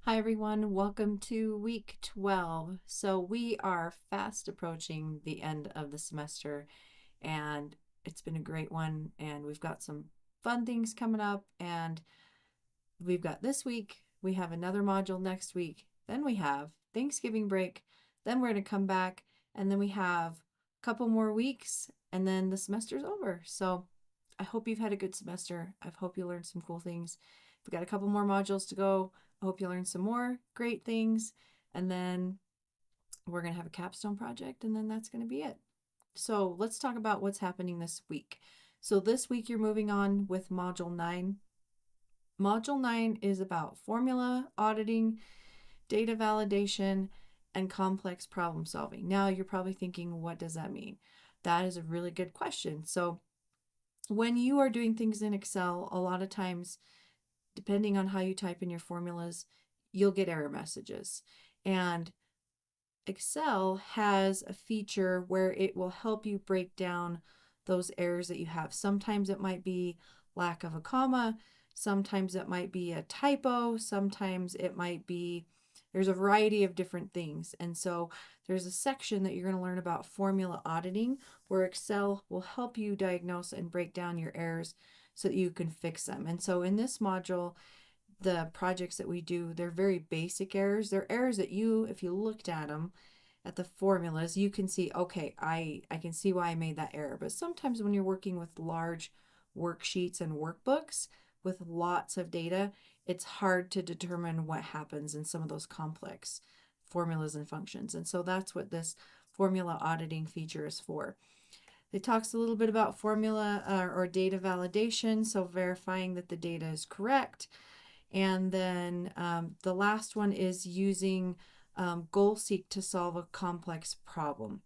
Hi everyone, welcome to week 12. So we are fast approaching the end of the semester and it's been a great one, and we've got some fun things coming up, and we've got this week, we have another module next week, then we have Thanksgiving break, then we're going to come back, and then we have a couple more weeks and then the semester's over. So I hope you've had a good semester. I hope you learned some cool things. We've got a couple more modules to go. I hope you learn some more great things, and then we're going to have a capstone project, and then that's going to be it. So let's talk about what's happening this week. So this week you're moving on with Module 9. Module 9 is about formula auditing, data validation, and complex problem solving. Now you're probably thinking, what does that mean? That is a really good question. So when you are doing things in Excel, a lot of times, depending on how you type in your formulas, you'll get error messages. And Excel has a feature where it will help you break down those errors that you have. Sometimes it might be lack of a comma, sometimes it might be a typo, sometimes it might be, there's a variety of different things. And so there's a section that you're going to learn about formula auditing, where Excel will help you diagnose and break down your errors so that you can fix them. And so in this module, the projects that we do, they're very basic errors. They're errors that you, if you looked at them, at the formulas, you can see, okay, I can see why I made that error. But sometimes when you're working with large worksheets and workbooks with lots of data, it's hard to determine what happens in some of those complex formulas and functions. And so that's what this formula auditing feature is for. It talks a little bit about formula or data validation, so verifying that the data is correct. And then the last one is using GoalSeek to solve a complex problem.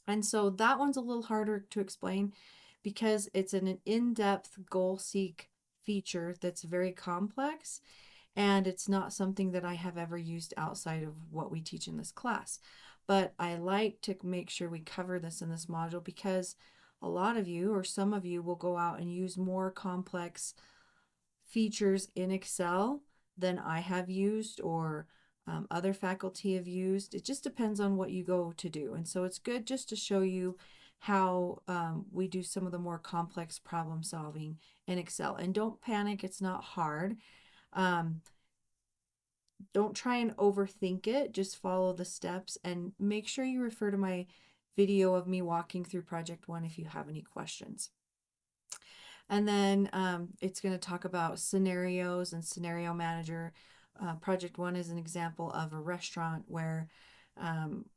And so that one's a little harder to explain because it's an in-depth GoalSeek feature that's very complex, and it's not something that I have ever used outside of what we teach in this class. But I like to make sure we cover this in this module because a lot of you, or some of you, will go out and use more complex features in Excel than I have used, or other faculty have used. It just depends on what you go to do. And so it's good just to show you how we do some of the more complex problem solving in Excel. And don't panic, it's not hard. Um, don't try and overthink it. Just follow the steps and make sure you refer to my video of me walking through Project 1 if you have any questions. And then it's going to talk about scenarios and scenario manager. Project 1 is an example of a restaurant where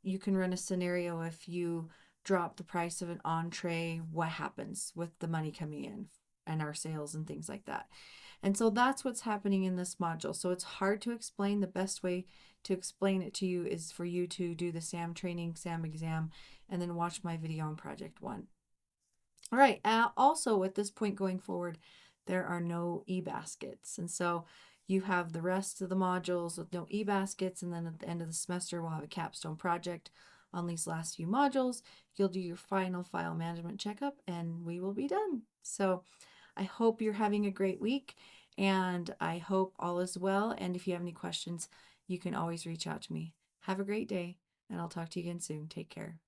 you can run a scenario. If you drop the price of an entree, what happens with the money coming in and our sales and things like that. And so that's what's happening in this module. So it's hard to explain. The best way to explain it to you is for you to do the SAM training, SAM exam, and then watch my video on Project 1. All right. Also, at this point going forward, there are no e-baskets. And so you have the rest of the modules with no e-baskets. And then at the end of the semester, we'll have a capstone project on these last few modules. You'll do your final file management checkup and we will be done. So I hope you're having a great week, and I hope all is well. And if you have any questions, you can always reach out to me. Have a great day, and I'll talk to you again soon. Take care.